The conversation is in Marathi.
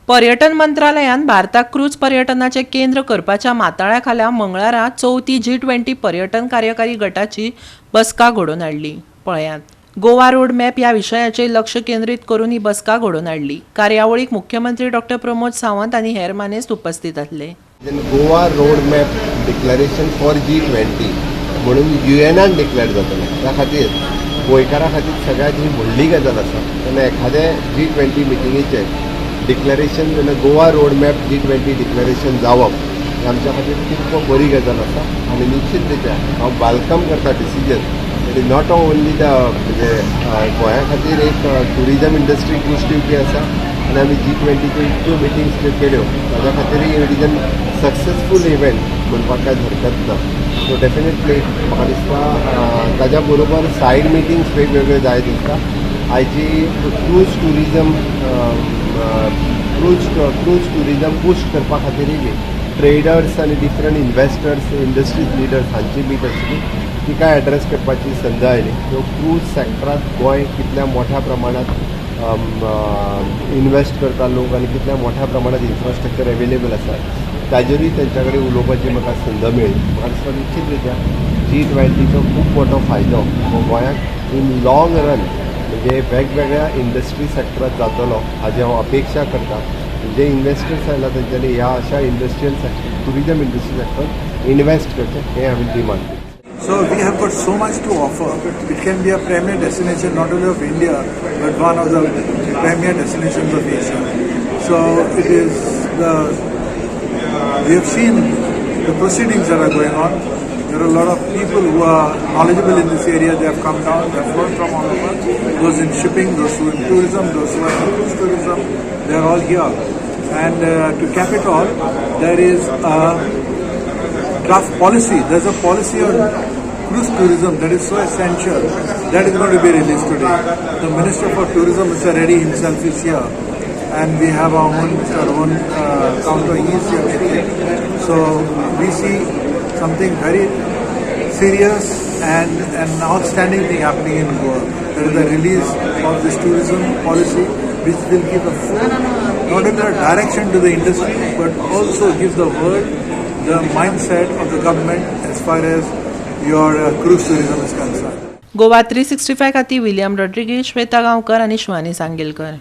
पर्यटन मंत्रालयान भारताक क्रूज पर्यटनाचे केंद्र करपाच्या माताळ्या खाला मंगळारा चौथी G20 पर्यटन कार्यकारी गटाची बसका घडोवन हाडली. पळयात गोवा रोड मॅप ह्या विशयाचेर लक्ष केंद्रीत करून ही बसका घडोवन हाडली. कार्यावळीक मुख्यमंत्री डॉ. प्रमोद सावंत आनी हेर मानेस्त उपस्थित आसले. Goa road map declaration for G20 म्हणून UNन डिक्लेअर जातले. त्या खातीर गोंयकारा खातीर सगळ्यात ही व्हडली गजाल आसा. तेन्ना एखाद्या G20 मिटिंगेचे declaration Goa road map G20 declaration जावप हे आमच्या खातीर खूब बरी गजाल आसा आनी निश्चित रित्या हांव वेलकम करता decision. It is not only the म्हणजे गोंया खातीर एक टुरिजम इंडस्ट्री गोश्टी आसा आनी आमी G20च्यो इतक्यो मिटिंग्स केल्यो ताज्या खातीर it is an successful event म्हणपाक कांय हरकत ना. सो डेफिनेटली म्हाका दिसता ताज्या बरोबर सायड मिटिंग्स वेगवेगळे जाय दिसता. आयची क्रूज टुरिजम बूस्ट करपा खातीरय बी ट्रेडर्स आनी डिफरंट इन्वेस्टर्स इंडस्ट्रीज लिडर्स हांची मीट आशिल्ली ती काय एड्रेस करपाची संद आयली. सो क्रूज सॅक्टरांत गोंय कितल्या मोठ्या प्रमाणात इन्वेस्ट करता लोक आनी कितल्या मोठ्या प्रमाणात इन्फ्रास्ट्रक्चर अवेलेबल आसा ताजेरूय तेंच्या कडेन उलोवपाची म्हाका संद मेळ्ळी. म्हाका दिसता निश्चित रित्या G20चो खूब मोठो फायदो हो गोंयाक इन लाँग रन म्हणजे वेगवेगळ्या इंडस्ट्री सॅक्टरांत जातलो हाजी हांव अपेक्षा करता. जे इन्वेस्टर्स आयला तेंच्यांनी ह्या अशा industrial sector tourism industry sector invest करचें हें हांवें डिमांड केलें. So we have got so much to offer. It can be a premier destination not only of India but one of the premier destinations of Asia. So it is we have seen the proceedings that are going on. There are a lot of people who are knowledgeable in this area. They have come down. They have flown from all over. Those in shipping, those who in tourism, those who are in cruise tourism. They are all here. And to cap it all, there is a draft policy. There's a policy on cruise tourism that is so essential that is going to be released today. The Minister for Tourism, Mr. Reddy himself is here, and we have our own counter. He is here today. So we see something very serious and an outstanding thing happening in Goa. There is a release of this tourism policy, which will give a full, not only a direction to the industry, but also give the world the mindset of the government as far as your cruise tourism is concerned. Goa 365 खाती विलियम रॉड्रिगीज, श्वेता गांवकर आनी शिवानी सांगेलकर.